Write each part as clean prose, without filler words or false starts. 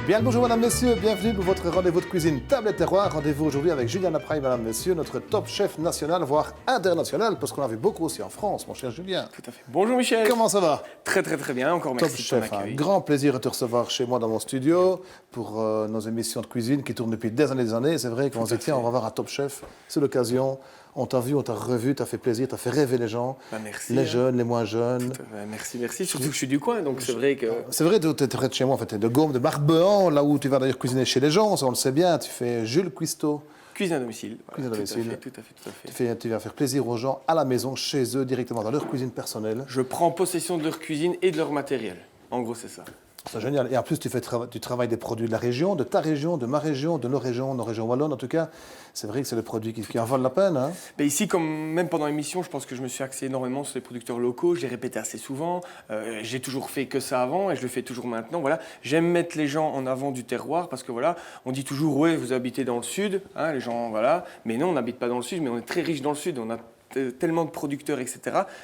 Bien le bonjour mesdames, messieurs, bienvenue pour votre rendez-vous de cuisine Table et Terroir. Rendez-vous aujourd'hui avec Julien Lapraille, mesdames, messieurs, notre top chef national, voire international, parce qu'on a vu beaucoup aussi en France, mon cher Julien. Tout à fait. Bonjour Michel. Comment ça va? Très bien, encore Top merci pour chef, ton un accueil. grand plaisir de te recevoir chez moi dans mon studio pour nos émissions de cuisine qui tournent depuis des années. C'est vrai qu'on se dit, tiens, on va voir un top chef, c'est l'occasion. On t'a vu, on t'a revu, t'as fait plaisir, t'as fait rêver les gens, merci, les jeunes, les moins jeunes. Merci. Surtout que je suis du coin, donc c'est vrai que... C'est vrai, tu es près de chez moi, en fait, tu es de Gaume, de Barbehan, là où tu vas d'ailleurs cuisiner chez les gens, ça on le sait bien, tu fais Jules Cuisto. Cuisine à domicile. Cuisine à domicile. Tout à fait. Tu vas faire plaisir aux gens à la maison, chez eux, directement dans leur cuisine personnelle. Je prends possession de leur cuisine et de leur matériel. En gros, c'est ça. C'est génial. Et en plus, tu travailles des produits de la région, de ta région, de ma région, de nos régions wallonnes. En tout cas, c'est vrai que c'est des produits qui en valent la peine. Hein. Mais ici, comme même pendant l'émission, je pense que je me suis axé énormément sur les producteurs locaux. Je l'ai répété assez souvent. J'ai toujours fait que ça avant et je le fais toujours maintenant. Voilà. J'aime mettre les gens en avant du terroir parce que voilà, on dit toujours ouais, vous habitez dans le sud, hein, les gens voilà. Mais non, on n'habite pas dans le sud, mais on est très riche dans le sud. On a tellement de producteurs, etc.,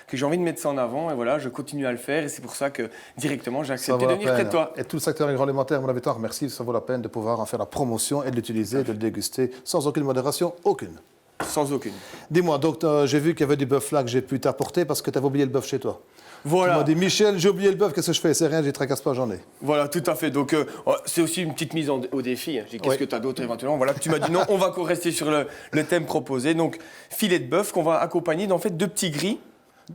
que j'ai envie de mettre ça en avant. Et voilà, je continue à le faire. Et c'est pour ça que directement, j'ai accepté de venir près de toi. Et tout le secteur agroalimentaire, mon avis, remercie. Ça vaut la peine de pouvoir en faire la promotion et de l'utiliser, de le déguster sans aucune modération, aucune. Sans aucune. Dis-moi, donc j'ai vu qu'il y avait du bœuf là que j'ai pu t'apporter parce que tu avais oublié le bœuf chez toi. Voilà. Tu m'as dit, Michel, j'ai oublié le bœuf, qu'est-ce que je fais? C'est rien, j'y tracasse pas, j'en ai. Voilà, tout à fait. Donc, c'est aussi une petite mise au défi. J'ai dit, qu'est-ce que tu as d'autre éventuellement? Voilà, tu m'as dit non, on va rester sur le thème proposé. Donc, filet de bœuf qu'on va accompagner d'en fait 2 petits gris.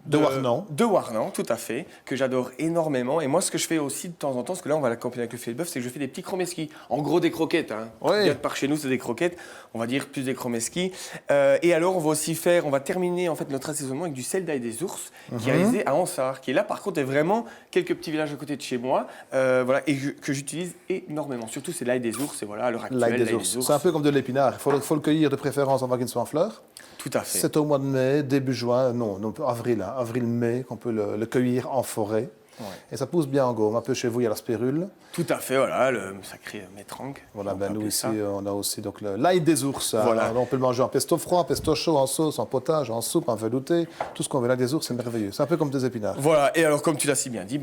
De Warnan. De Warnan, tout à fait, que j'adore énormément. Et moi, ce que je fais aussi de temps en temps, parce que là, on va l'accompagner avec le filet de bœuf, c'est que je fais des petits chromeski. En gros, des croquettes. Hein. Oui. Bien que par chez nous, c'est des croquettes. On va dire plus des chromeski. Et alors, on va terminer en fait notre assaisonnement avec du sel d'ail des ours, qui est réalisé à Ansart, qui est là, par contre, est vraiment quelques petits villages à côté de chez moi, voilà, et que j'utilise énormément. Surtout, c'est l'ail des ours. Et voilà, à l'heure actuelle, L'ail des ours. C'est un peu comme de l'épinard. Il faut le cueillir de préférence avant qu'il soit en fleurs. Tout à fait. C'est au mois de mai, début juin, non avril, hein, avril-mai, qu'on peut le cueillir en forêt. Ouais. Et ça pousse bien en Gaume. Un peu chez vous, il y a la spirule. Tout à fait, voilà, le sacré métranque. Voilà, ben nous ici, on a aussi donc l'ail des ours. Voilà. Hein. On peut le manger en pesto froid, en pesto chaud, en sauce, en potage, en soupe, en velouté. Tout ce qu'on veut. L'ail des ours, c'est merveilleux. C'est un peu comme des épinards. Voilà, et alors comme tu l'as si bien dit,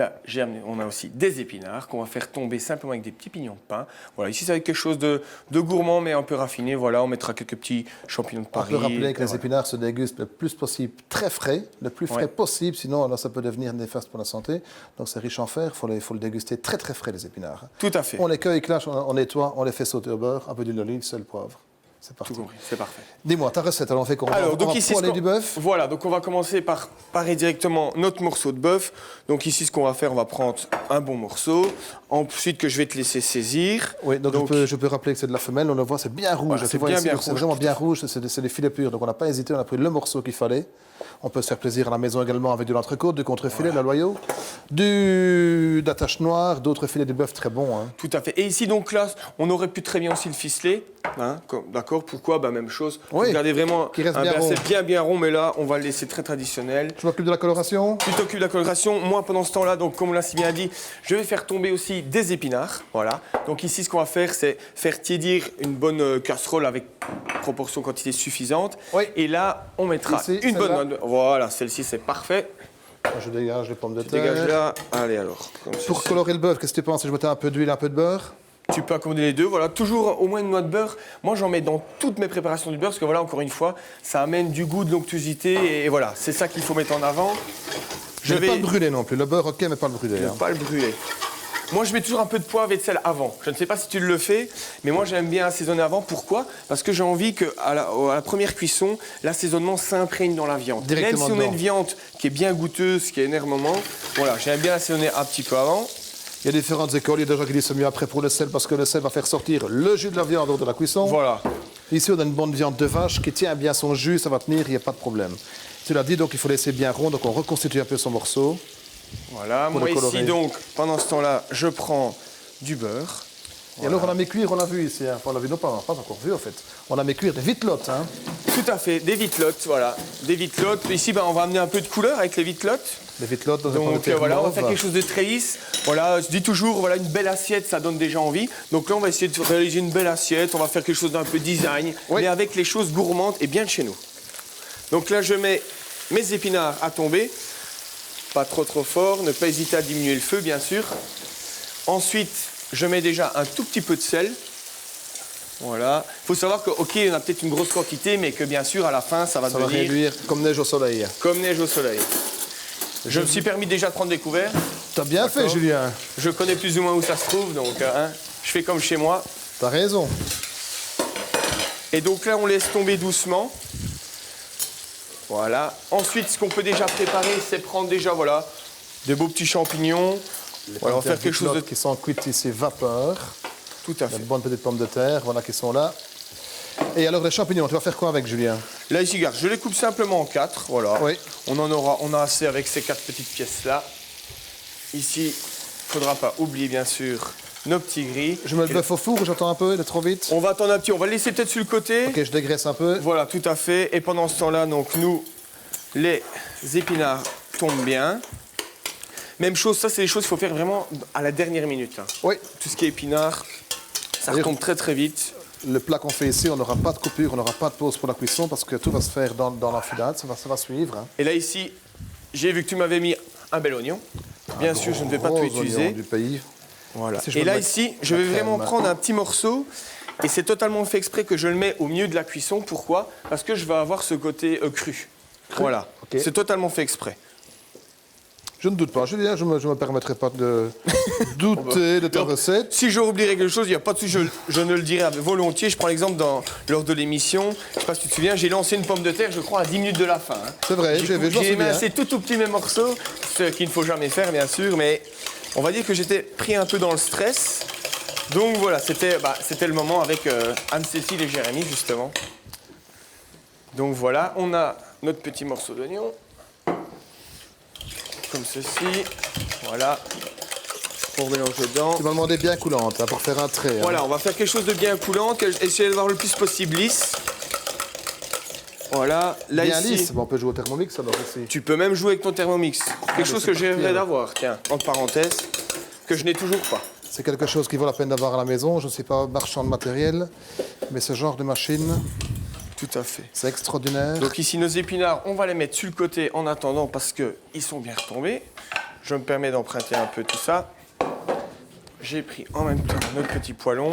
on a aussi des épinards qu'on va faire tomber simplement avec des petits pignons de pain. Voilà, ici c'est avec quelque chose de gourmand mais un peu raffiné. Voilà, on mettra quelques petits champignons de Paris. On peut rappeler que les épinards se dégustent le plus possible très frais, le plus frais possible, sinon là, ça peut devenir néfaste pour la santé. Donc c'est riche en fer, il faut le déguster très frais les épinards. Tout à fait. On les cueille, clash, on nettoie, on les fait sauter au beurre, un peu d'huile d'olive, sel, poivre. C'est parti. Tout compris, c'est parfait. Dis-moi, ta recette, alors on fait quoi? Alors, donc ici, du bœuf. Voilà, donc on va commencer par parer directement notre morceau de bœuf. Donc ici, ce qu'on va faire, on va prendre un bon morceau. Ensuite, que je vais te laisser saisir. Oui, donc je peux rappeler que c'est de la femelle, on le voit, c'est bien rouge. Voilà, c'est vraiment bien rouge, c'est des filets purs. Donc on n'a pas hésité, on a pris le morceau qu'il fallait. On peut se faire plaisir à la maison également avec de l'entrecôte, du contrefilet, de la loyau, d'attache noire, d'autres filets de bœuf très bons. Hein. Tout à fait. Et ici, donc là, on aurait pu très bien aussi le ficeler. Hein, d'accord, pourquoi? Même chose. Oui, regardez vraiment qui reste bien rond, mais là, on va le laisser très traditionnel. Tu m'occupes de la coloration? Tu t'occupes de la coloration. Moi, pendant ce temps-là, donc comme on l'a si bien dit, je vais faire tomber aussi des épinards. Voilà. Donc ici, ce qu'on va faire, c'est faire tiédir une bonne casserole avec proportion quantité suffisante. Oui. Et là, on mettra ici, une bonne... Voilà, celle-ci, c'est parfait. Je dégage les pommes de terre. Tu dégages là. Allez alors. Pour colorer le bœuf, qu'est-ce que tu penses? Je mettais un peu d'huile, un peu de beurre? Tu peux accommoder les deux, voilà, toujours au moins une noix de beurre. Moi, j'en mets dans toutes mes préparations du beurre, parce que voilà, encore une fois, ça amène du goût, de l'onctuosité, et voilà, c'est ça qu'il faut mettre en avant. Je vais pas le brûler non plus, le beurre, ok, mais pas le brûler. Ne pas le brûler. Moi, je mets toujours un peu de poivre et de sel avant. Je ne sais pas si tu le fais, mais moi, j'aime bien assaisonner avant. Pourquoi? Parce que j'ai envie qu'à la première cuisson, l'assaisonnement s'imprègne dans la viande. Même si on a une viande qui est bien goûteuse, qui est énormément, voilà, j'aime bien assaisonner un petit peu avant. Il y a différentes écoles, il y a des gens qui disent c'est mieux après pour le sel parce que le sel va faire sortir le jus de la viande lors de la cuisson. Voilà. Ici, on a une bonne viande de vache qui tient bien son jus, ça va tenir, il n'y a pas de problème. Tu l'as dit, donc il faut laisser bien rond, donc on reconstitue un peu son morceau. Voilà, moi ici, donc, pendant ce temps-là, je prends du beurre. Et alors, on a mis cuire, on l'a vu ici, hein. Enfin, on l'a vu, non, pas encore vu en fait. On a mis cuire des vitelottes. Hein. Tout à fait, des vitelottes, voilà. Des vitelottes. Ici, on va amener un peu de couleur avec les vitelottes. Des vitelottes dans donc voilà, on va faire quelque chose de très lisse. Voilà, je dis toujours, voilà, une belle assiette, ça donne déjà envie. Donc là, on va essayer de réaliser une belle assiette. On va faire quelque chose d'un peu design, mais avec les choses gourmandes et bien de chez nous. Donc là, je mets mes épinards à tomber. Pas trop fort, ne pas hésiter à diminuer le feu, bien sûr. Ensuite, je mets déjà un tout petit peu de sel. Voilà. Il faut savoir que, ok, on a peut-être une grosse quantité, mais que bien sûr, à la fin, ça va Ça va devenir réduire comme neige au soleil. comme neige au soleil. Je me suis permis déjà de prendre des couverts. T'as bien fait, Julien. Je connais plus ou moins où ça se trouve, donc hein, je fais comme chez moi. T'as raison. Et donc là, on laisse tomber doucement. Voilà. Ensuite, ce qu'on peut déjà préparer, c'est prendre déjà, voilà, des beaux petits champignons. Voilà, on va faire quelque chose de... qui sont cuites ici vapeur. Tout à Il y a fait. de bonnes petites pommes de terre, voilà, qui sont là. Et alors, les champignons, tu vas faire quoi avec, Julien? Là, ici, regarde, je les coupe simplement en 4, voilà. Oui. On a assez avec ces 4 petites pièces-là. Ici, il ne faudra pas oublier, bien sûr, nos petits gris. Je mets le bœuf au four, j'attends un peu, il est trop vite. On va attendre un petit, on va le laisser peut-être sur le côté. Ok, je dégraisse un peu. Voilà, tout à fait. Et pendant ce temps-là, donc, nous, les épinards tombent bien. Même chose, ça, c'est des choses qu'il faut faire vraiment à la dernière minute. Hein. Oui. Tout ce qui est épinards, ça D'ailleurs, retombe très très vite. Le plat qu'on fait ici, on n'aura pas de coupure, on n'aura pas de pause pour la cuisson parce que tout va se faire dans l'enfilade, ça va suivre. Hein. Et là, ici, j'ai vu que tu m'avais mis un bel oignon. Bien sûr, je ne vais pas tout Gros utiliser. oignon du pays. Voilà. Si je Et me là, mets ici, je la vais vraiment crème. prendre un petit morceau. Et c'est totalement fait exprès que je le mets au milieu de la cuisson. Pourquoi? Parce que je vais avoir ce côté cru. Voilà. Ok. C'est totalement fait exprès. Je ne doute pas, Julien, je ne me permettrai pas de douter de ta Donc, recette. Si je oublierai quelque chose, il n'y a pas de souci, je ne le dirai volontiers. Je prends l'exemple lors de l'émission. Je ne sais pas si tu te souviens, j'ai lancé une pomme de terre, je crois, à 10 minutes de la fin. Hein. C'est vrai, j'ai vu, je m'en J'ai souviens. émincé tout petits mes morceaux, ce qu'il ne faut jamais faire, bien sûr, mais on va dire que j'étais pris un peu dans le stress. Donc voilà, c'était le moment avec Anne-Cécile et Jérémy, justement. Donc voilà, on a notre petit morceau d'oignon. Comme ceci. Voilà. On mélange dedans. Tu m'as demandé bien coulante hein, pour faire un trait. Hein. Voilà, on va faire quelque chose de bien coulant, essayer d'avoir le plus possible lisse. Voilà, là Bien ici, lisse, bon, on peut jouer au Thermomix alors ici. tu peux même jouer avec ton Thermomix. Quelque chose c'est que j'aimerais parti, d'avoir, tiens, entre parenthèses, que je n'ai toujours pas. C'est quelque chose qui vaut la peine d'avoir à la maison. Je ne suis pas marchand de matériel, mais ce genre de machine, Tout à fait. c'est extraordinaire. Donc ici, nos épinards, on va les mettre sur le côté en attendant parce qu'ils sont bien retombés. Je me permets d'emprunter un peu tout ça. J'ai pris en même temps notre petit poêlon.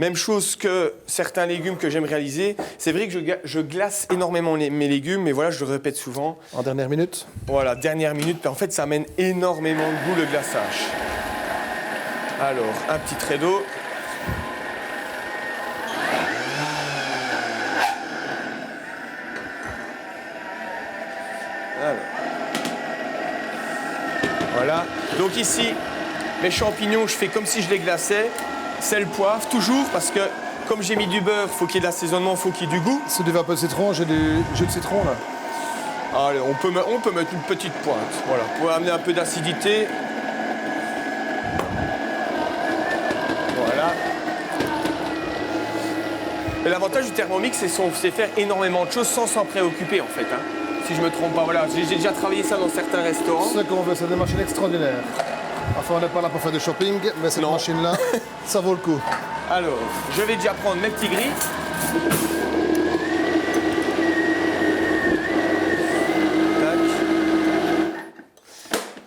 Même chose que certains légumes que j'aime réaliser. C'est vrai que je glace énormément mes légumes, mais voilà, je le répète souvent. En dernière minute, Voilà, dernière minute, mais en fait, ça amène énormément de goût le glaçage. Alors, un petit trait d'eau. Alors. Voilà. Donc ici, mes champignons, je fais comme si je les glaçais. Sel, poivre, toujours, parce que comme j'ai mis du beurre, il faut qu'il y ait de l'assaisonnement, il faut qu'il y ait du goût. si tu veux un peu de citron, j'ai du jus de citron là. Allez, on peut mettre une petite pointe, voilà, pour amener un peu d'acidité. Voilà. Et l'avantage du Thermomix, c'est faire énormément de choses sans s'en préoccuper, en fait. Hein. Si je me trompe pas, voilà, j'ai déjà travaillé ça dans certains restaurants. Ce qu'on veut, c'est des machines extraordinaires. Enfin, on n'est pas là pour faire du shopping, mais cette Non. machine-là, ça vaut le coup. Alors, je vais déjà prendre mes petits gris. Tac.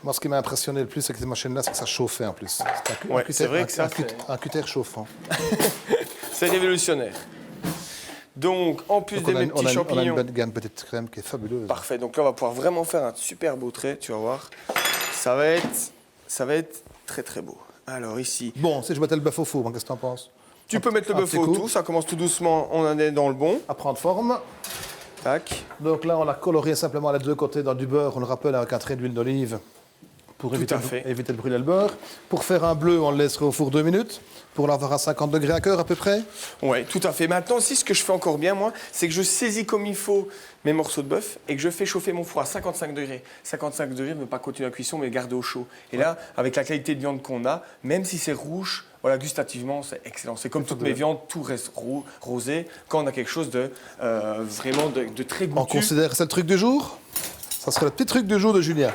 Moi, ce qui m'a impressionné le plus, c'est que ces machines-là, c'est que ça chauffait en plus. C'est Ouais, c'est vrai que ça, un cutter chauffant. C'est révolutionnaire. Donc, en plus Donc, de mes petits on a une champignons... bonne gamme petite crème qui est fabuleuse. Parfait, donc là on va pouvoir vraiment faire un super beau trait, tu vas voir. Ça va être très très beau. Alors ici, Bon, si je mettais le bœuf au four, qu'est-ce que tu en penses? tu peux mettre le un bœuf petit coup. autour, ça commence tout doucement, on en est dans le bon. À prendre forme. Tac. Donc là, on a coloré simplement les deux côtés dans du beurre, on le rappelle avec un trait d'huile d'olive pour éviter, à fait. éviter de brûler le beurre. Pour faire un bleu, on le laisserait au four 2 minutes, pour l'avoir à 50 degrés à cœur à peu près. Ouais, tout à fait. Maintenant aussi, ce que je fais encore bien, moi, c'est que je saisis comme il faut mes morceaux de bœuf et que je fais chauffer mon four à 55 degrés. 55 degrés, ne pas continuer la cuisson, mais garder au chaud. Et là, avec la qualité de viande qu'on a, même si c'est rouge, voilà, gustativement, c'est excellent. C'est comme toutes mes viandes, tout reste rosé. Quand on a quelque chose de vraiment de très On goûtu. considère que c'est le truc du jour. Ça serait le petit truc du jour de Julien.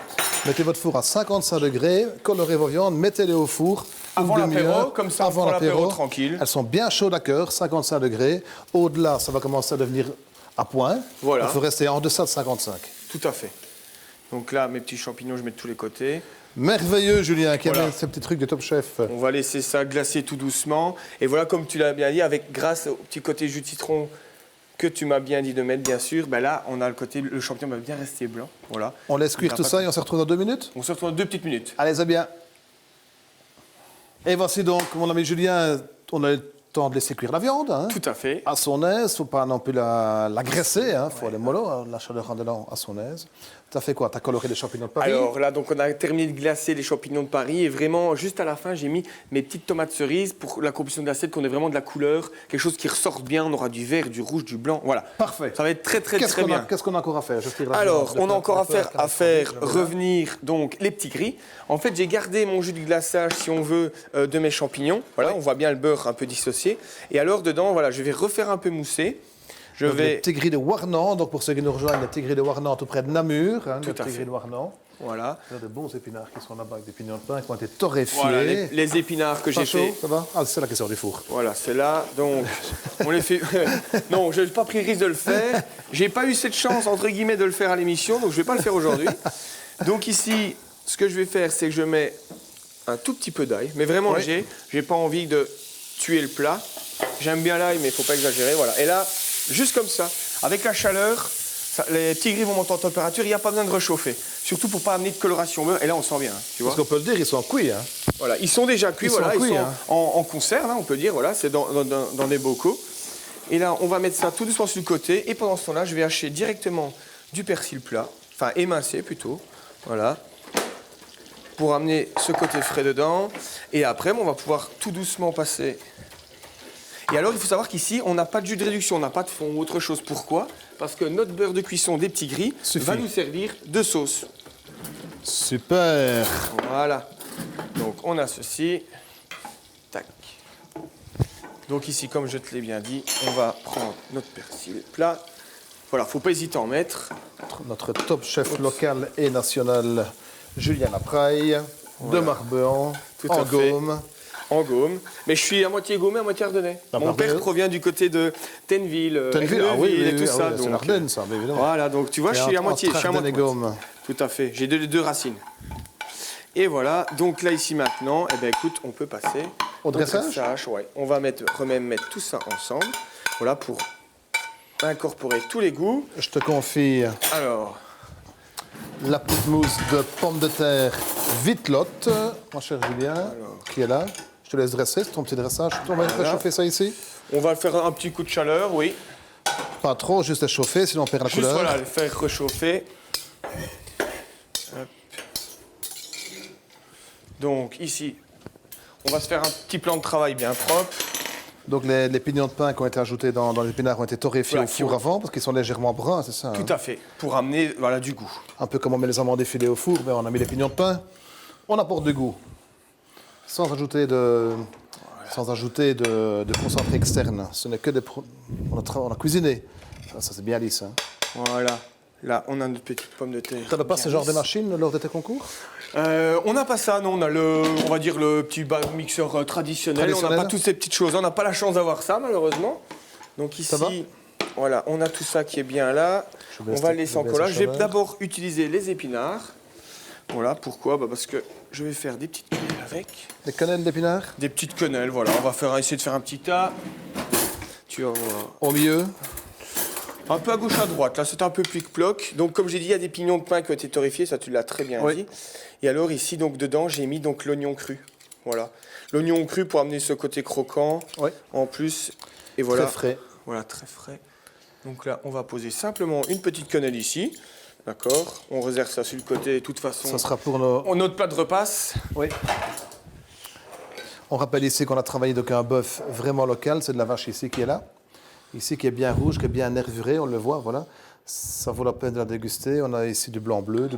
Mettez votre four à 55 degrés, colorez vos viandes, mettez-les au four. Avant une l'apéro, demi-heure, comme ça, on avant prend l'apéro l'apéro. tranquille. Elles sont bien chaudes à cœur, 55 degrés. Au-delà, ça va commencer à devenir à point. Voilà. Il faut rester en deçà de 55. Tout à fait. Donc là, mes petits champignons, je mets de tous les côtés. Merveilleux, Julien, qui Voilà. amène ces petits trucs de Top Chef. On va laisser ça glacer tout doucement. Et voilà, comme tu l'as bien dit, grâce au petit côté jus de citron que tu m'as bien dit de mettre, bien sûr, ben là, on a le champignon va bien rester blanc. Voilà. On laisse cuire tout ça et on se retrouve dans 2 minutes. On se retrouve dans 2 petites minutes. Allez, c'est bien. Et voici donc, mon ami Julien, on a le temps de laisser cuire la viande. Hein, Tout à fait. à son aise, il ne faut pas non plus la graisser, il faut aller mollo, hein, la chaleur en dedans à son aise. Tu as fait quoi? Tu as coloré les champignons de Paris? Alors là, donc on a terminé de glacer les champignons de Paris et vraiment, juste à la fin, j'ai mis mes petites tomates cerises pour la composition de l'assiette, qu'on ait vraiment de la couleur, quelque chose qui ressorte bien. On aura du vert, du rouge, du blanc, voilà. Parfait. Ça va être très bien. Qu'est-ce qu'on a encore à faire? Alors, on a encore à faire revenir donc les petits gris. En fait, j'ai gardé mon jus de glaçage, si on veut, de mes champignons. Voilà, on voit bien le beurre un peu dissocié. Et alors, dedans, voilà, je vais refaire un peu mousser. Les petits gris de Warnant, donc pour ceux qui nous rejoignent, les petits gris de Warnant tout près de Namur. Hein, Tout les à petits fait. gris de Warnant. Voilà. Il y a de bons épinards qui sont là-bas avec des pignons de pain qui ont été torréfiés. Voilà, les épinards que Pas j'ai chaud, fait. ça va? Ah, c'est là qui sort du four. Voilà, c'est là. Donc, on les fait. Non, je n'ai pas pris le risque de le faire. J'ai pas eu cette chance, entre guillemets, de le faire à l'émission, donc je vais pas le faire aujourd'hui. Donc ici, ce que je vais faire, c'est que je mets un tout petit peu d'ail, mais vraiment léger. J'ai pas envie de tuer le plat. J'aime bien l'ail, mais il faut pas exagérer. Voilà. Et là, juste comme ça, avec la chaleur, les petits gris vont monter en température. Il n'y a pas besoin de réchauffer, surtout pour pas amener de coloration au beurre. Et là, on sent bien. Hein, tu vois. Parce qu'on peut le dire, ils sont cuits. Hein. Voilà, ils sont déjà cuits. Ils sont cuits, hein. en conserve, hein, on peut dire. Voilà, c'est dans des bocaux. Et là, on va mettre ça tout doucement sur le côté. Et pendant ce temps-là, je vais hacher directement du persil plat, enfin émincé plutôt. Voilà. Pour amener ce côté frais dedans. Et après, on va pouvoir tout doucement passer. Et alors, il faut savoir qu'ici, on n'a pas de jus de réduction, on n'a pas de fond ou autre chose. Pourquoi? Parce que notre beurre de cuisson des petits gris va nous servir de sauce. Super. Voilà. Donc, on a ceci. Tac. Donc ici, comme je te l'ai bien dit, on va prendre notre persil plat. Voilà, faut pas hésiter à en mettre. Notre top chef local et national, Julien Lapraille, de Marbehan, en Gaume. En Gaume. Mais je suis à moitié gaumais, à moitié ardennais. Mon père provient du côté de Tenneville, et tout ça. c'est l'Ardenne, ça, mais évidemment. Voilà, donc tu vois, je suis à moitié. Gaume. Tout à fait. J'ai deux racines. Et voilà, donc là, ici, maintenant, eh ben, écoute, on peut passer au dressage. Ouais. On va mettre tout ça ensemble. Voilà, pour incorporer tous les goûts. Je te confie alors la petite mousse de pommes de terre Vitelotte, mon cher Julien, qui est là. Je te laisse dresser, c'est ton petit dressage. On va réchauffer ça ici. On va faire un petit coup de chaleur, oui. Pas trop, juste à chauffer, sinon on perd la couleur. Voilà, le faire réchauffer. Hop. Donc ici, on va se faire un petit plan de travail bien propre. Donc les pignons de pain qui ont été ajoutés dans les épinards ont été torréfiés au four avant, parce qu'ils sont légèrement bruns, c'est ça? Tout à fait, pour amener du goût. Un peu comme on met les amandes effilées au four, mais on a mis les pignons de pain. On apporte du goût, sans ajouter de concentré externe. Ce n'est que des... On a cuisiné. Ça c'est bien lisse. Hein. Voilà. Là, on a notre petite pomme de terre. Tu n'as pas ce genre de machine lors de tes concours? On n'a pas ça, non. On a on va dire le petit mixeur traditionnel. On n'a pas toutes ces petites choses. On n'a pas la chance d'avoir ça, malheureusement. Donc ici, voilà, on a tout ça qui est bien là. On va le laisser en collage. Je vais d'abord utiliser les épinards. Voilà, pourquoi? Parce que je vais faire des petites quenelles avec. Des quenelles d'épinards? Des petites quenelles, voilà. On va essayer de faire un petit tas. Tu vas voir. Au milieu? Un peu à gauche, à droite. Là, c'est un peu plic-ploc. Donc, comme j'ai dit, il y a des pignons de pain qui ont été torréfiés. Ça, tu l'as très bien dit. Et alors, ici, donc, dedans, j'ai mis donc l'oignon cru. Voilà. L'oignon cru pour amener ce côté croquant. En plus. Et voilà. Très frais. Voilà, très frais. Donc là, on va poser simplement une petite quenelle ici. D'accord. On réserve ça sur le côté. De toute façon, ça sera pour notre plat de repasse. Oui. On rappelle ici qu'on a travaillé donc un bœuf vraiment local. C'est de la vache ici qui est là. Ici, qui est bien rouge, qui est bien nervuré, on le voit, voilà. Ça vaut la peine de la déguster. On a ici du blanc-bleu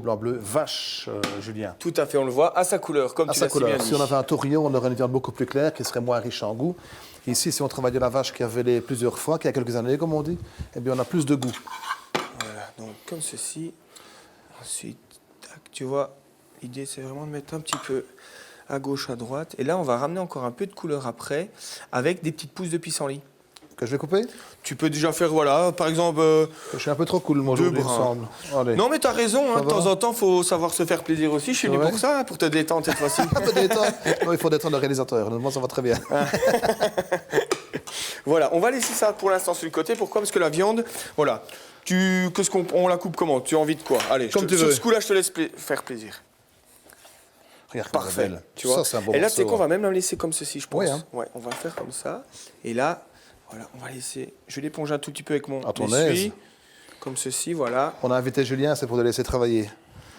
vache, Julien. Tout à fait, on le voit à sa couleur, comme tu l'as si bien dit. Si on avait un taurillon, on aurait une viande beaucoup plus claire, qui serait moins riche en goût. Ici, si on travaille de la vache qui a vélé plusieurs fois, qui a quelques années, comme on dit, eh bien, on a plus de goût. Voilà, donc comme ceci. Ensuite, tac, tu vois, l'idée, c'est vraiment de mettre un petit peu à gauche, à droite. Et là, on va ramener encore un peu de couleur après, avec des petites pousses de pissenlit. Que je vais couper? Tu peux déjà faire, voilà, par exemple... Je suis un peu trop cool, moi, aujourd'hui, il me semble. Allez. Non, mais t'as raison, hein, de temps en temps, il faut savoir se faire plaisir aussi. Je suis venu Ouais. pour ça, hein, pour te détendre cette fois-ci. Un peu détendre. Non, il faut détendre le réalisateur. Moi, ça va très bien. Voilà, on va laisser ça pour l'instant sur le côté. Pourquoi? Parce que la viande, voilà. On la coupe comment? Tu as envie de quoi? Allez, Comme tu sur veux. ce coup-là, je te laisse faire plaisir. Regarde comme elle est Parfait. belle. Tu vois? Ça, c'est un bon Et là, tu sais morceau, quoi, on hein. va même la laisser comme ceci, je pense. Oui, hein. Ouais, on va le faire comme ça. Et là, voilà, on va laisser. Je vais l'éponger un tout petit peu avec mon À ton essuie. aise. Comme ceci, voilà. On a invité Julien, c'est pour le laisser travailler.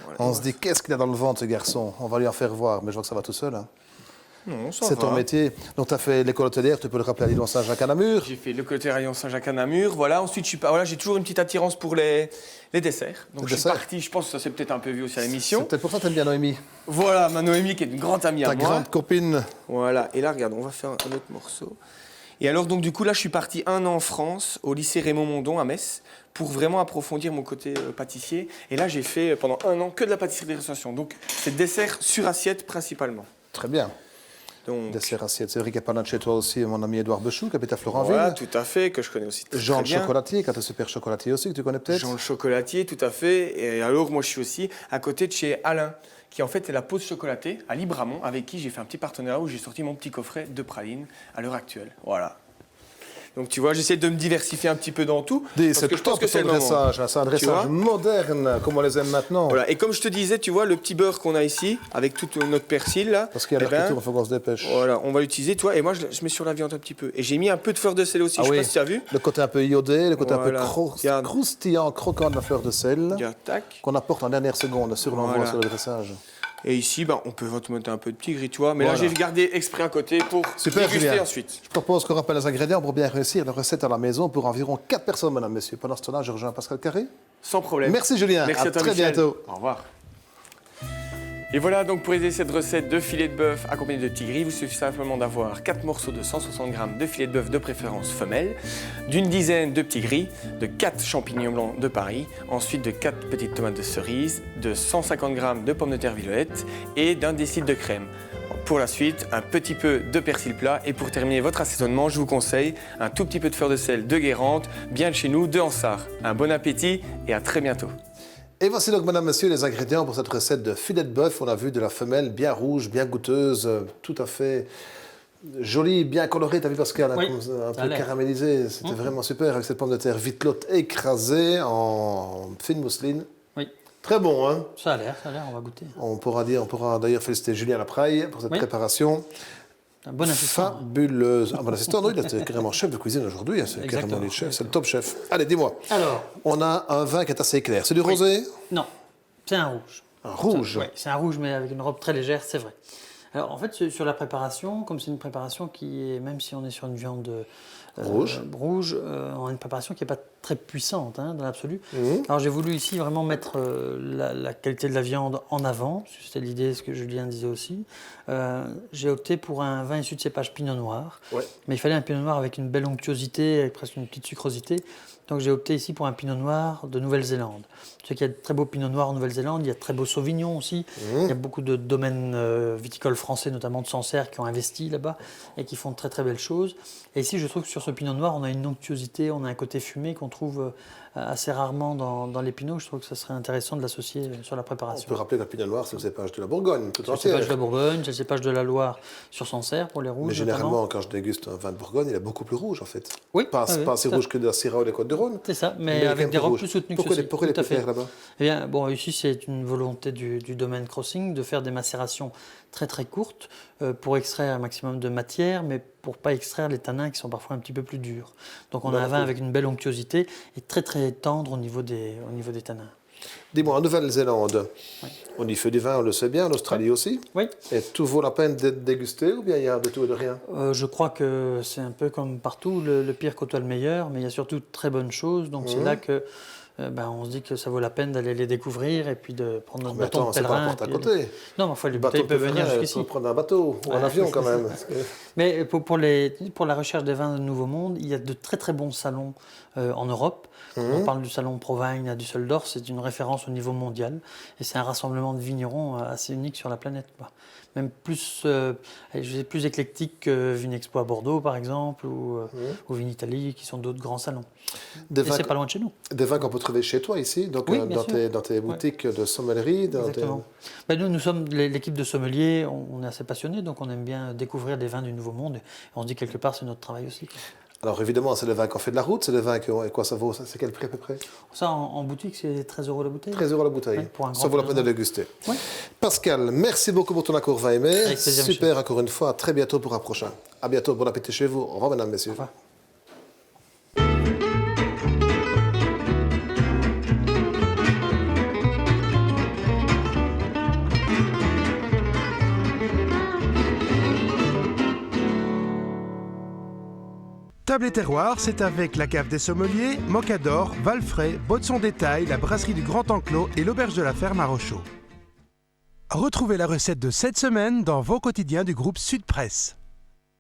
Voilà. On se dit, qu'est-ce qu'il a dans le ventre, ce garçon? On va lui en faire voir, mais je vois que ça va tout seul. Hein. Non, ça C'est va. ton métier. Donc, tu as fait l'école hôtelière, tu peux le rappeler à Lyon Saint-Jacques-à-Namur. J'ai fait le côté rayon Saint-Jacques-à-Namur. Voilà, ensuite, voilà, j'ai toujours une petite attirance pour les desserts. Donc, Les je suis desserts. parti, je pense que ça s'est peut-être un peu vu aussi à C'est l'émission. peut-être pour ça que tu aimes bien Noémie. Voilà, ma Noémie qui est une grande amie à Ta moi. grande copine. Voilà, et là, regarde, on va faire un autre morceau. Et alors, donc, du coup, là, je suis parti 1 an en France, au lycée Raymond Mondon à Metz, pour vraiment approfondir mon côté pâtissier. Et là, j'ai fait pendant 1 an que de la pâtisserie de restauration. Donc, c'est dessert sur assiette principalement. Très bien. Donc, Dessert assiette. C'est vrai qu'il y a pas loin de chez toi aussi mon ami Édouard Bechou, qui habite à Florentville. voilà, tout à fait, que je connais aussi très, Jean très le bien. chocolatier, qui est un super chocolatier aussi, que tu connais peut-être. Jean le chocolatier, tout à fait. Et alors, moi, je suis aussi à côté de chez Alain, qui en fait est la pause chocolatée à Libramont, avec qui j'ai fait un petit partenariat où j'ai sorti mon petit coffret de pralines à l'heure actuelle. Voilà. Donc, tu vois, j'essaie de me diversifier un petit peu dans tout. Dis, parce c'est que je pense top que c'est ton le moment. dressage, hein. C'est un Tu dressage vois moderne, comme on les aime maintenant. Voilà. Et comme je te disais, tu vois, le petit beurre qu'on a ici, avec tout notre persil, là, Parce qu'il y a eh l'air ben, qui tourne, il faut qu'on se dépêche. voilà, on va l'utiliser, tu vois. Et moi, je mets sur la viande un petit peu. Et j'ai mis un peu de fleur de sel aussi, Ah je sais oui. pas si tu as vu. Le côté un peu iodé, le côté Voilà. un peu Regarde. croustillant, croquant de la fleur de sel, Regarde, tac. qu'on apporte en dernière seconde sur l'envoi, Voilà. sur le dressage. Et ici, ben, on peut mettre un peu de petit gris, tu vois. Mais là, Voilà. j'ai gardé exprès à côté pour Super, déguster Julien. ensuite. Je propose qu'on rappelle les ingrédients pour bien réussir la recette à la maison pour environ 4 personnes, mesdames, messieurs. Pendant ce temps-là, je rejoins Pascal Carré. Sans problème. Merci, Julien. Merci à toi, très Michel. bientôt. Au revoir. Et voilà donc pour aider cette recette de filet de bœuf accompagné de petits gris, il vous suffit simplement d'avoir 4 morceaux de 160 g de filet de bœuf de préférence femelle, d'une dizaine de petits gris, de 4 champignons blancs de Paris, ensuite de 4 petites tomates de cerise, de 150 g de pommes de terre violettes et d'un décilitre de crème. Pour la suite, un petit peu de persil plat et pour terminer votre assaisonnement, je vous conseille un tout petit peu de fleur de sel de Guérande, bien de chez nous, de Hansard. Un bon appétit et à très bientôt. Et voici donc, mesdames, messieurs, les ingrédients pour cette recette de filet de bœuf. On a vu de la femelle bien rouge, bien goûteuse, tout à fait jolie, bien colorée. T'as vu, Pascal, hein, Oui, comme ça, un ça a peu l'air. caramélisée. C'était vraiment super avec cette pomme de terre vitelotte écrasée en fine mousseline. Oui, Très bon, hein. ça a l'air, on va goûter. On pourra d'ailleurs féliciter Julien Lapraille pour cette Oui. préparation. Un bon assistant. Fabuleuse. Ah, bon assistant, non, il était carrément chef de cuisine aujourd'hui. hein, C'est carrément Exactement. le chef, c'est le top chef. Allez, dis-moi. Alors, On a un vin qui est assez clair. C'est du rosé? non, c'est un rouge. Un rouge. Oui, c'est un rouge, mais avec une robe très légère, c'est vrai. Alors, en fait, sur la préparation, comme c'est une préparation qui est, même si on est sur une viande Rouge. on a une préparation qui n'est pas très puissante hein, dans l'absolu. Mhm. Alors, j'ai voulu ici vraiment mettre la qualité de la viande en avant. C'était l'idée, ce que Julien disait aussi. J'ai opté pour un vin issu de cépage pinot noir. Ouais. Mais il fallait un pinot noir avec une belle onctuosité, avec presque une petite sucrosité. Donc j'ai opté ici pour un pinot noir de Nouvelle-Zélande. Je sais qu'il y a de très beaux pinots noirs en Nouvelle-Zélande, il y a de très beaux sauvignons aussi. Il y a beaucoup de domaines viticoles français, notamment de Sancerre, qui ont investi là-bas et qui font de très très belles choses. Et ici, je trouve que sur ce pinot noir, on a une onctuosité, on a un côté fumé qu'on trouve assez rarement dans les pinots. Je trouve que ça serait intéressant de l'associer sur la On préparation. peut rappeler que le pinot noir, c'est le cépage de la Bourgogne, tout C'est le cépage de entière. la Bourgogne, c'est le cépage de la Loire sur Sancerre pour les rouges. Mais généralement, notamment. quand je déguste un vin de Bourgogne, il est beaucoup plus rouge en fait. Oui, Pas oui, assez ça- rouge que de la Syrah ou des Côtes-de-Rhône. C'est ça, mais il est quand avec même des robes rouge. plus soutenues Pourquoi que les, ceci. pourquoi les Tout à plus fait. clairs là-bas? Eh bien, bon, ici, c'est une volonté du domaine Crossing de faire des macérations très très courtes pour extraire un maximum de matière, mais pour pas extraire les tanins qui sont parfois un petit peu plus durs. Donc on a un vin avec une belle onctuosité et très très tendre au niveau des tanins. Dis-moi, en Nouvelle-Zélande, on y fait du vin, on le sait bien, en Australie aussi. Oui, Et tout vaut la peine d'être dégusté ou bien il y a de tout et de rien? je crois que c'est un peu comme partout, le pire côtoie le meilleur, mais il y a surtout de très bonnes choses. Donc c'est là que on se dit que ça vaut la peine d'aller les découvrir et puis de prendre notre Mais bâton attends, de c'est pas pèlerin. à porte à et puis côté. Non, mais enfin, les Le bateau bouteilles peuvent venir il jusqu'ici. faut prendre un bateau ou un Ouais. avion quand même. Mais pour la recherche des vins de Nouveau Monde, il y a de très très bons salons en Europe. On parle du salon Provine à Düsseldorf, c'est une référence au niveau mondial. Et c'est un rassemblement de vignerons assez unique sur la planète, quoi. Même plus éclectique que Vinexpo à Bordeaux, par exemple, ou Vinitaly, qui sont d'autres grands salons. Des Et vins, c'est pas loin de chez nous. des vins qu'on peut trouver chez toi ici, donc Oui, bien sûr. dans tes boutiques de sommellerie. Exactement. Nous sommes l'équipe de sommeliers, on est assez passionnés, donc on aime bien découvrir des vins du Nouveau Monde. Et on se dit quelque part, c'est notre travail aussi. Alors évidemment, c'est le vin qu'on fait de la route, c'est le vin et quoi ça vaut, c'est quel prix à peu près? Ça, en boutique, c'est 13 € la bouteille. 13 € la bouteille. Ouais, pour un Ça grand vaut la peine de pinot. déguster. Ouais. Pascal, merci beaucoup pour ton accord vin aimé. Avec plaisir, Super, monsieur. encore une fois. À très bientôt pour un prochain. À bientôt. Bon appétit chez vous. Au revoir, mesdames, messieurs. Au revoir. Table et terroir, c'est avec la cave des sommeliers, Mocador, Valfray, Baudson Détail, la brasserie du Grand Enclos et l'auberge de la Ferme à Rochaud. Retrouvez la recette de cette semaine dans vos quotidiens du groupe Sud Presse.